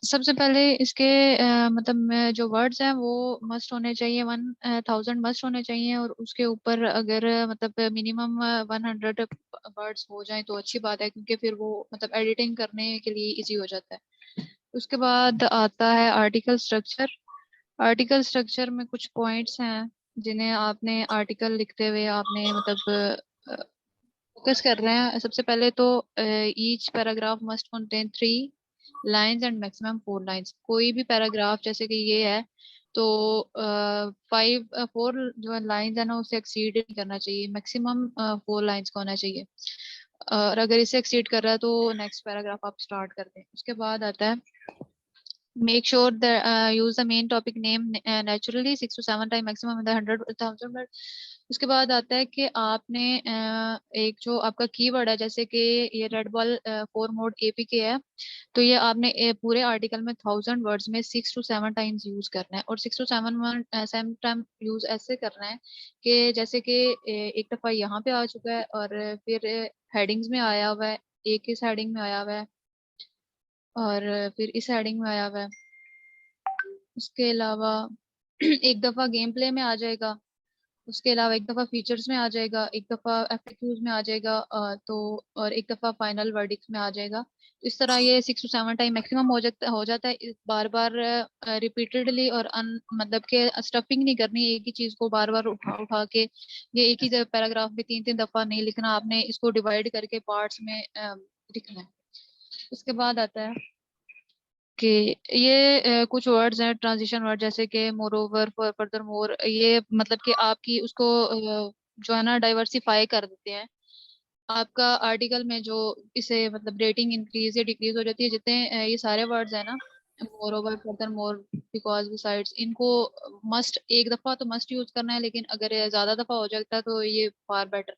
सबसे पहले इसके मतलब जो वर्ड्स हैं वो मस्ट होने चाहिए, 1000 मस्ट होने चाहिए। और उसके ऊपर अगर मतलब मिनिमम 100 वर्ड्स हो जाए तो अच्छी बात है, क्योंकि फिर वो मतलब एडिटिंग करने के लिए इजी हो जाता है। उसके बाद आता है आर्टिकल स्ट्रक्चर। आर्टिकल स्ट्रक्चर में कुछ पॉइंट्स हैं जिन्हें आपने आर्टिकल लिखते हुए आपने मतलब फोकस कर रहे हैं। सबसे पहले तो each paragraph must contain 3 lines and maximum 4 lines. कोई भी पैराग्राफ जैसे कि ये है तो 4 जो लाइंस है ना उसे एक्सीड नहीं करना चाहिए, मैक्सिमम 4 लाइंस का होना चाहिए। और अगर इसे एक्सीड कर रहा है तो नेक्स्ट पैराग्राफ आप स्टार्ट कर दें। उसके बाद आता है make sure that use the main topic name naturally 6 to 7 times maximum in the 100,000 word। उसके बाद आता है कि आपने एक जो आपका कीवर्ड है, जैसे कि ये रेड बॉल 4 मोड एपीके है, तो ये आपने पूरे आर्टिकल में 1000 वर्ड्स में 6 to 7 टाइम्स यूज करना है। और 6 to 7 टाइम यूज ऐसे करना है कि जैसे कि एक दफा यहाँ पे आ चुका है और फिर हेडिंग्स में आया हुआ है, एक इस हेडिंग में आया हुआ है और फिर इस हेडिंग में आया हुआ है। उसके अलावा एक दफा गेम प्ले में आ जाएगा, उसके अलावा एक दफा फीचर्स में आ जाएगा, एक दफा एफएक्यूज में आ जाएगा, तो और एक दफा फाइनल वर्डिक्ट में आ जाएगा। तो इस तरह ये 6 to 7 टाइम मैक्सिमम हो जाता है। बार बार रिपीटेडली और मतलब के स्टफिंग नहीं करनी एक ही चीज को बार बार उठा उठा के। ये एक ही पैराग्राफ में 3 3 दफा नहीं लिखना, आपने इसको डिवाइड करके पार्ट्स में लिखना है। उसके बाद आता है कि ये कुछ वर्ड्स हैं ट्रांजिशन वर्ड, जैसे कि मोर ओवर, फर्दर मोर, ये मतलब कि आपकी उसको जो है ना डाइवर्सिफाई कर देते हैं आपका आर्टिकल में। जो इसे मतलब रेटिंग इंक्रीज या डिक्रीज हो जाती है जितने ये सारे वर्ड्स हैं ना, more over, further more, because, besides, इनको मस्ट एक दफा तो मस्ट यूज करना है, लेकिन अगर ये ज्यादा दफा हो जाता है तो ये फार बेटर।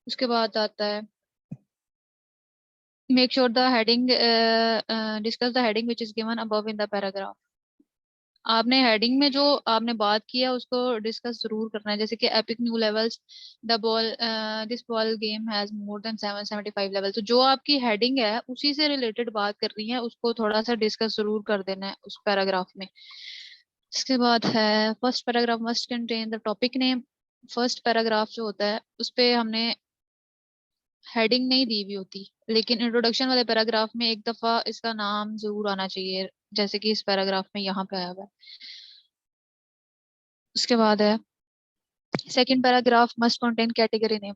उसके बाद आता है make sure the heading discuss the heading which is given above in the paragraph. आपने हेडिंग में जो आपने बात किया उसको डिस्कस जरूर करना है, जैसे कि epic new levels, the ball, this ball game has more than 775 level. तो जो आपकी हेडिंग है उसी से रिलेटेड बात करनी है, उसको थोड़ा सा डिस्कस जरूर कर देना है उस पैराग्राफ में। इसके बाद है first paragraph must contain the topic name. First paragraph जो होता है उस पे हमने हेडिंग नहीं दी हुई होती, लेकिन इंट्रोडक्शन वाले पैराग्राफ में एक दफा इसका नाम जरूर आना चाहिए, जैसे कि इस पैराग्राफ में यहाँ पे आया हुआ है। उसके बाद है second paragraph must contain category name.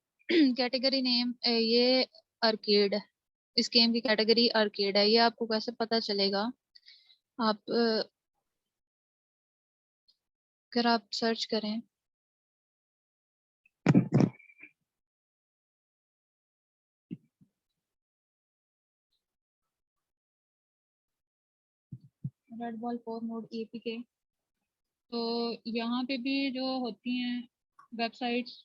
Category name ये आर्केड है, इस गेम की कैटेगरी आर्केड है। ये आपको कैसे पता चलेगा? आप अगर आप सर्च करें रेड बॉल 4 मोड एपीके, तो यहाँ पे भी जो होती हैं वेबसाइट्स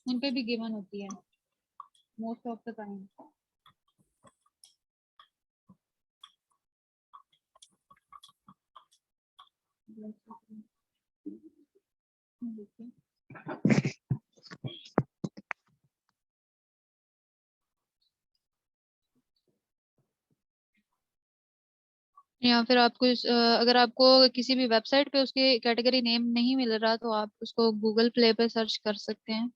उन पे भी गिवन होती है मोस्ट ऑफ द टाइम। देखिए, या फिर आपको अगर आपको किसी भी वेबसाइट पे उसके कैटेगरी नेम नहीं मिल रहा तो आप उसको गूगल प्ले पे सर्च कर सकते हैं।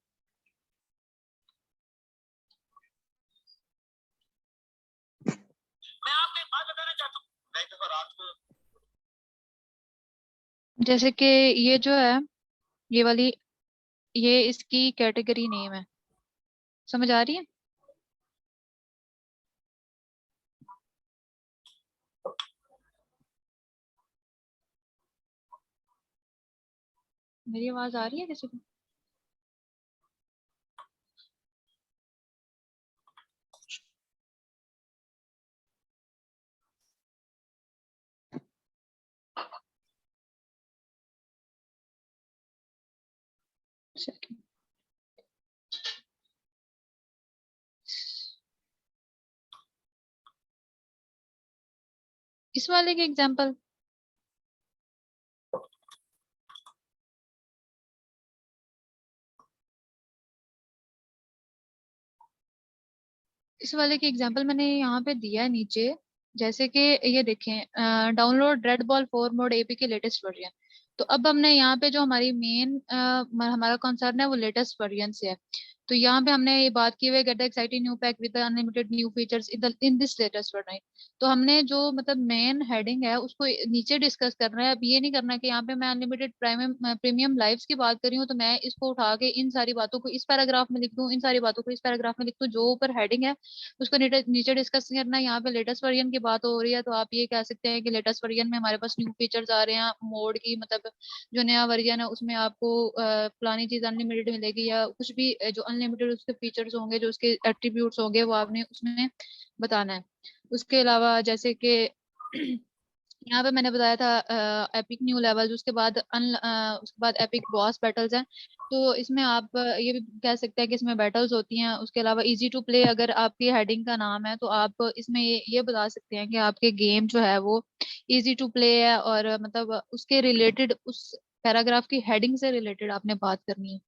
मैं आपको एक बात बताना चाहता हूँ, मैं एक दफा रात को, जैसे कि ये जो है ये वाली, ये इसकी कैटेगरी नेम है। समझ आ रही है? मेरी आवाज आ रही है किसी को? इस वाले के एग्जांपल, इस वाले के एग्जांपल मैंने यहाँ पे दिया है नीचे। जैसे कि ये देखें, download red ball 4 mode AP के लेटेस्ट वर्जन। तो अब हमने यहाँ पे जो हमारी मेन हमारा कंसर्न है वो लेटेस्ट वर्जन से है। तो यहाँ पे हमने ये बात की हुई get the exciting new pack with unlimited new features in this latest version. तो हमने जो मतलब मेन हेडिंग है उसको नीचे डिस्कस करना है। अब ये नहीं करना कि यहाँ पे मैं अनलिमिटेड प्रीमियम लाइव्स की बात कर रही हूँ तो मैं इसको उठा के इन सारी बातों को इस पैराग्राफ में लिख दूँ, इन सारी बातों को इस पैराग्राफ में लिख दूँ। जो ऊपर हेडिंग है उसको नीचे नीचे डिस्कस करना है। यहाँ पे लेटेस्ट वर्जन की बात हो रही है तो आप ये कह सकते हैं कि लेटेस्ट वर्जन में हमारे पास न्यू फीचर्स आ रहे हैं मोड की, मतलब जो नया वर्जन है उसमें आपको पुरानी चीज अनलिमिटेड मिलेगी या कुछ भी जो अनलिमिटेड उसके फीचर्स होंगे, जो उसके एट्रीब्यूट्स होंगे वो आपने उसमें बताना है। उसके अलावा जैसे कि यहाँ पे मैंने बताया था एपिक न्यू लेवल्स, उसके बाद एपिक बॉस बैटल्स हैं। तो इसमें आप ये भी कह सकते हैं कि इसमें बैटल्स होती हैं। उसके अलावा इजी टू प्ले अगर आपकी हेडिंग का नाम है तो आप इसमें ये बता सकते हैं कि आपके गेम जो है वो इजी टू प्ले है, और मतलब उसके रिलेटेड उस पैराग्राफ की हेडिंग से रिलेटेड आपने बात करनी है।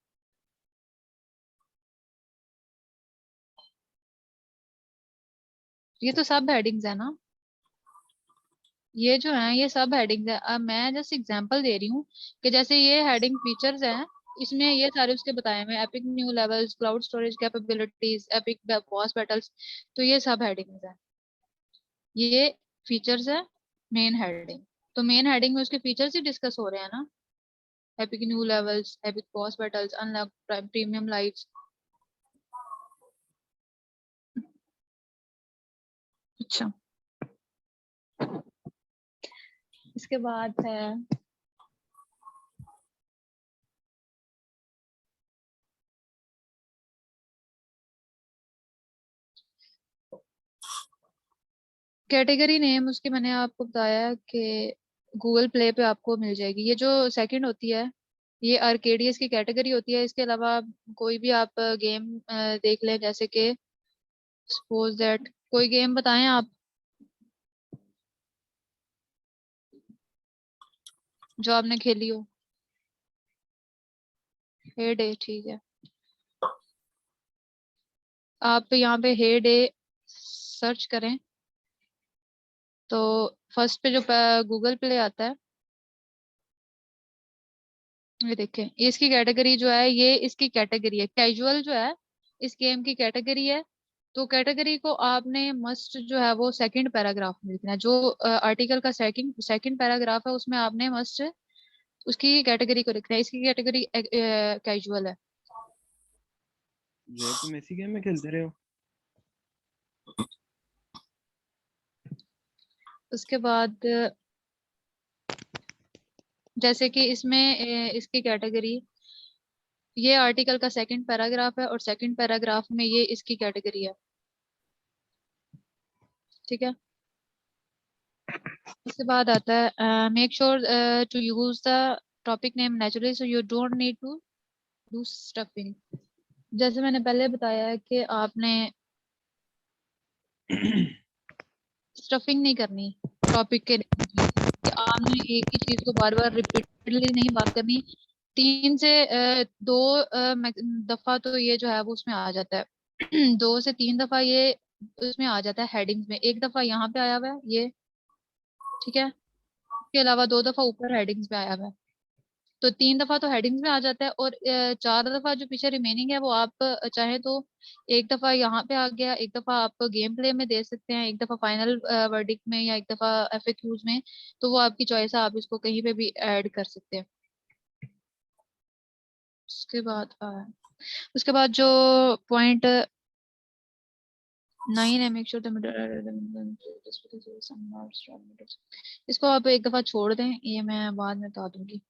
ये तो सब हेडिंग्स है ना, ये जो है ये सब हेडिंग्स है। अब मैं जस्ट एग्जांपल दे रही हूँ कि जैसे ये हेडिंग फीचर्स हैं, इसमें ये सारे उसके बताए हुए epic new levels, cloud storage capabilities, epic boss battles. तो ये सब हेडिंग्स हैं, ये फीचर्स है मेन हेडिंग। तो मेन हेडिंग में उसके फीचर्स ही डिस्कस हो रहे हैं ना, epic new levels, epic boss battles, unlock premium lives. अच्छा, इसके बाद है कैटेगरी नेम। उसके मैंने आपको बताया कि गूगल प्ले पे आपको मिल जाएगी। ये जो सेकंड होती है ये आर्केडियस की कैटेगरी होती है। इसके अलावा कोई भी आप गेम देख लें, जैसे कि सपोज दैट कोई गेम बताएं आप जो आपने खेली हो। हे डे, ठीक है। आप यहाँ पे हे डे सर्च करें तो फर्स्ट पे जो गूगल प्ले आता है, ये देखें, ये इसकी कैटेगरी जो है ये इसकी कैटेगरी है कैजुअल जो है, इस गेम की कैटेगरी है। तो कैटेगरी को आपने मस्ट जो है वो सेकंड पैराग्राफ में लिखना है। जो आर्टिकल का सेकंड सेकंड पैराग्राफ है उसमें आपने मस्ट उसकी कैटेगरी को लिखना है। इसकी कैटेगरी कैजुअल है। जो तुम ऐसी गेम में खेलते रहे हो? उसके बाद जैसे कि इसमें इसकी कैटेगरी, ये आर्टिकल का सेकंड पैराग्राफ है और सेकंड पैराग्राफ में ये इसकी कैटेगरी है, ठीक है। उसके बाद आता है make sure to use the topic name naturally so you don't need to do stuffing. जैसे मैंने पहले बताया है कि आपने स्टफिंग नहीं करनी टॉपिक के name की, कि आपने एक ही चीज को बार बार रिपीटेडली नहीं बात करनी। तीन से दो दफा तो ये जो है वो उसमें आ जाता है। 2 से 3 दफा ये उसमें आ जाता है हेडिंग्स में, एक दफा यहाँ पे आया हुआ है ये, ठीक है। इसके अलावा 2 दफा ऊपर हेडिंग्स में आया हुआ है। तो 3 दफा तो हेडिंग्स में आ जाता है, और 4 दफा जो पीछे रिमेनिंग है वो आप चाहे तो एक दफा यहाँ पे आ गया, एक दफा आप गेम प्ले में दे सकते हैं, एक दफा फाइनल वर्डिक्ट में, या एक दफा एफएक्यूज में। तो वो आपकी चॉइस है, आप इसको कहीं पे भी ऐड कर सकते हैं। उसके बाद उसके बाद जो पॉइंट 9 है, मेक श्योर इसको आप एक दफा छोड़ दें, ये मैं बाद में बता दूंगी।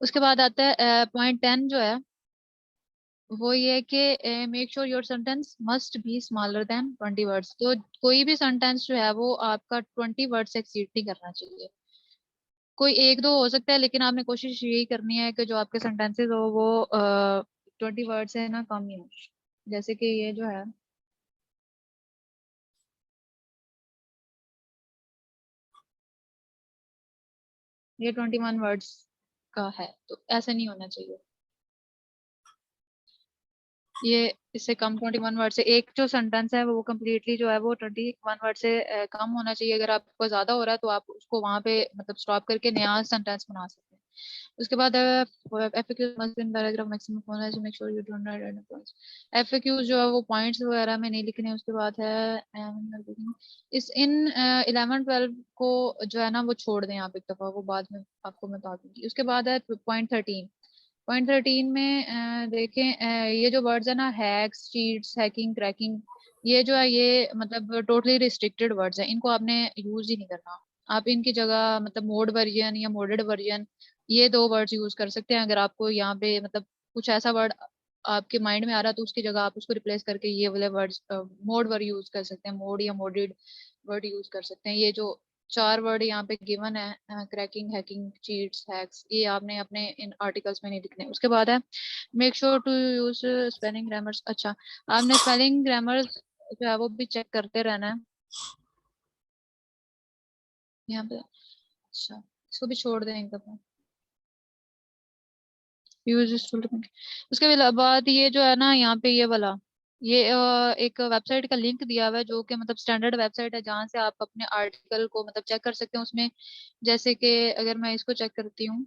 उसके बाद आता है पॉइंट 10 जो है वो ये है कि make sure your sentence must be smaller than 20 words. तो कोई भी सेंटेंस जो है वो आपका 20 वर्ड से एक्सीड नहीं करना चाहिए। कोई एक दो हो सकता है लेकिन आपने कोशिश यही करनी है कि जो आपके सेंटेंसेस हो वो 20 वर्ड से ना कम ही हो। जैसे कि ये जो है ये 21 वर्ड्स का है, तो ऐसा नहीं होना चाहिए। ये इससे कम 21 वर्ड से, एक जो सेंटेंस है वो कम्प्लीटली जो है वो 21 वर्ड से कम होना चाहिए। अगर आपको ज्यादा हो रहा है तो आप उसको वहां पे मतलब स्टॉप करके नया सेंटेंस बना सकते हैं। उसके बाद FAQ must in paragraph maximum होना है, make sure you don't write any points. FAQs जो है वो पॉइंट्स वगैरह में नहीं लिखने। उसके बाद है इस इन 11 12 को जो है ना वो छोड़ दें आप एक दफा, वो बाद में आपको मैं बता दूंगी। उसके बाद है पॉइंट 13। पॉइंट 13 में देखें, ये जो वर्ड्स है ना, हैक्स, चीट्स, हैकिंग, क्रैकिंग, ये जो है ये मतलब टोटली रिस्ट्रिक्टेड वर्ड्स हैं, इनको आपने यूज ही नहीं करना। आप इनकी जगह मतलब मोड वर्जन या मोडेड वर्जन, ये दो वर्ड्स यूज कर सकते हैं। अगर आपको यहाँ पे मतलब कुछ ऐसा वर्ड आपके माइंड में आ रहा है तो उसकी जगह आप उसको रिप्लेस करके ये वाले वर्ड्स मोड वर्ड यूज कर सकते हैं, मोड या मोडेड वर्ड यूज कर सकते हैं। ये जो 4 वर्ड यहाँ पे गिवन है, क्रैकिंग, हैकिंग, चीट्स, हैक्स, ये आपने अपने इन आर्टिकल्स में नहीं लिखने। उसके बाद है make sure to use spelling grammars. अच्छा, आपने स्पेलिंग ग्रामर जो है वो भी चेक करते रहना है यहाँ पे। अच्छा, इसको भी छोड़ दें एक दफा, यूज। उसके बाद ये जो है ना यहाँ पे ये वाला, ये एक वेबसाइट का लिंक दिया हुआ है जो कि मतलब स्टैंडर्ड वेबसाइट है जहाँ से आप अपने आर्टिकल को मतलब चेक कर सकते हैं उसमें। जैसे कि अगर मैं इसको चेक करती हूँ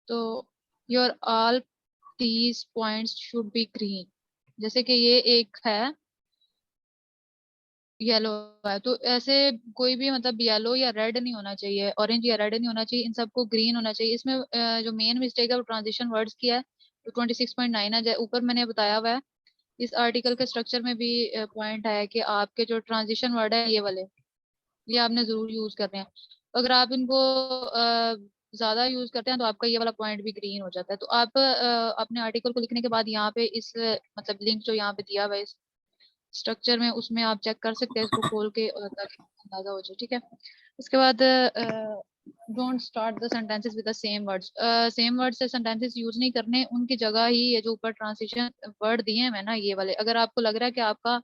तो your all these points should be green. जैसे कि ये एक है येलो है, तो ऐसे कोई भी मतलब येलो या रेड नहीं होना चाहिए, ऑरेंज या रेड नहीं होना चाहिए, इन सबको ग्रीन होना चाहिए। इसमें जो मेन मिस्टेक है वो ट्रांजिशन वर्ड्स की है, तो 26.9 है। ऊपर मैंने बताया हुआ है इस आर्टिकल के स्ट्रक्चर में भी पॉइंट है कि आपके जो ट्रांजिशन वर्ड है ये वाले, ये आपने जरूर यूज करने हैं। अगर आप इनको ज्यादा यूज करते हैं तो आपका ये वाला पॉइंट भी ग्रीन हो जाता है। तो आप अपने आर्टिकल को लिखने के बाद यहाँ पे इस मतलब लिंक जो यहाँ पे दिया हुआ है स्ट्रक्चर में, उसमें आप चेक कर सकते हैं इसको खोल के, ताकि अंदाजा हो जाए। ठीक है। उसके बाद don't start the sentences with the same words. Same word से सेंटेंसेस यूज नहीं करने, उनकी जगह ही ये जो ऊपर ट्रांसिशन वर्ड दिए हैं ना ये वाले, अगर आपको लग रहा है कि आपका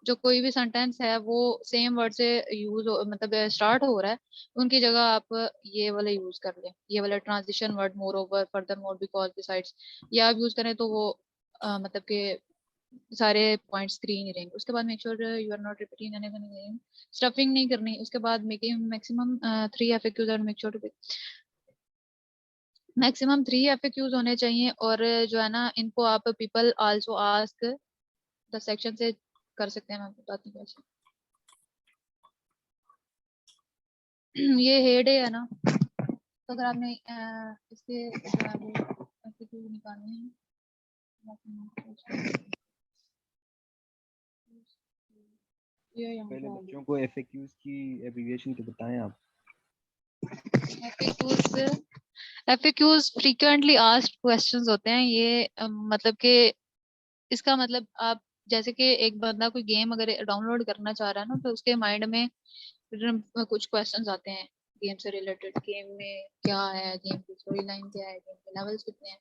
जो कोई भी सेंटेंस है वो सेम वर्ड से यूज मतलब स्टार्ट हो रहा है, उनकी जगह आप ये वाले यूज कर लें, ये वाले transition word, more over, further more, because, besides, ये आप यूज करें तो वो मतलब कि सारे पॉइंट्स ग्रीन ही रहेंगे। उसके बाद make sure you are not repeating anything, stuffing नहीं करनी। उसके बाद making maximum 3 FAQs and make sure to maximum 3 FAQs होने चाहिए। और जो है ना इनको आप people also ask the section से कर सकते हैं, मैं बताती हूँ कैसे। ये हेड है ना, तो अगर आपने इसके जो है वो FAQ निकालने हैं, ये यहाँ पहले पे आ बच्चों को एफएक्यूज की एब्रिविएशन तो बताएं आप। गया। FAQs फ्रीक्वेंटली आस्क्ड क्वेश्चंस होते हैं। ये मतलब कि इसका मतलब आप जैसे कि एक बंदा कोई गेम अगर डाउनलोड करना चाह रहा है ना, तो उसके माइंड में कुछ क्वेश्चंस आते हैं गेम से रिलेटेड, गेम में क्या है, गेम की स्टोरी लाइन क्या है, गेम के लेवल्स कितने हैं।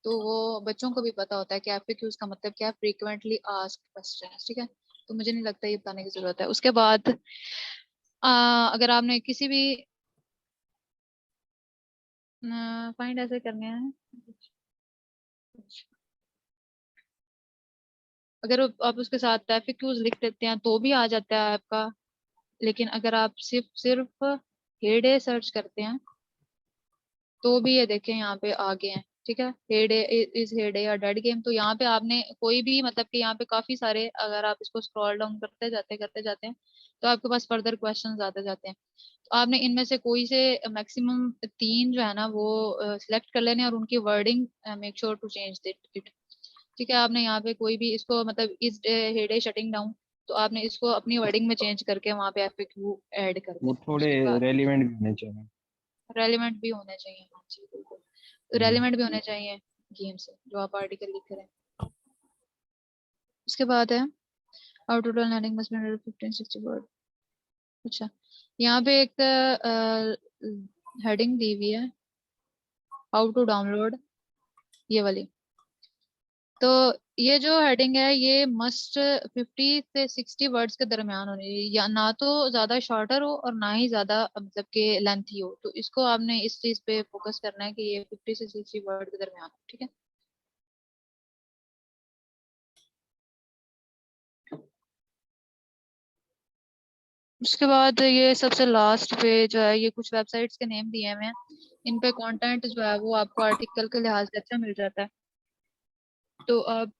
तो वो बच्चों को भी पता होता है कि FAQs का मतलब क्या है, फ्रीक्वेंटली आस्क्ड क्वेश्चन। ठीक है, तो मुझे नहीं लगता ये बताने की जरूरत है। उसके बाद अगर आपने किसी भी फाइंड ऐसे करने हैं, अगर आप उसके साथ FAQs लिख देते हैं तो भी आ जाता है आपका। लेकिन अगर आप सिर्फ सिर्फ हेडे सर्च करते हैं तो भी ये देखें यहाँ पे आगे हैं। ठीक है, हेडे इज हेडे या डेड गेम, तो यहाँ पे आपने कोई भी मतलब कि यहाँ पे काफी सारे, अगर आप इसको स्क्रॉल डाउन करते जाते हैं तो आपके पास फर्दर क्वेश्चंस आते जाते हैं। तो आपने इनमें से कोई से मैक्सिमम 3 जो है ना वो सिलेक्ट कर लेने, और उनकी wording make sure to change it. ठीक है, आपने यहाँ पे कोई भी इसको मतलब इस हेड शटिंग डाउन, तो आपने इसको अपनी वर्डिंग में चेंज करके वहाँ पे FAQ ऐड कर वो देना। थोड़े उसके बाद रेलिवेंट भी होने चाहिए। रेलिवेंट भी होने चाहिए। हाँ जी बिल्कुल, हम्म। रेलिवेंट भी होने चाहिए गेम से जो आप आर्टिकल लिख रहे हैं। उसके बाद है out total heading must be 15 60 word. अच्छा, यहाँ पे एक हेडिंग दी हुई है, हाउ टू डाउनलोड, ये वाली। तो ये जो हेडिंग है ये मस्ट 50 से 60 वर्ड्स के दरमियान होनी चाहिए, या ना तो ज्यादा शॉर्टर हो और ना ही ज्यादा मतलब के लेंथी हो। तो इसको आपने इस चीज पे फोकस करना है कि ये 50 से 60 वर्ड के दरमियान हो, ठीक है। उसके बाद ये सबसे लास्ट पे जो है ये कुछ वेबसाइट्स के नेम दिए हुए हैं, इन पे कंटेंट जो है वो आपको आर्टिकल के लिहाज से अच्छा मिल जाता है। तो आप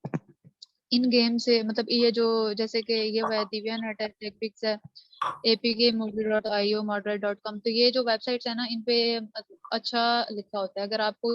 इन गेम से मतलब ये जो जैसे कि ये है दिव्या नेट है, टेकपिक्स है, एपीके moodle.io, moderate.com, तो ये जो वेबसाइट्स है ना इन पे अच्छा लिखा होता है। अगर आपको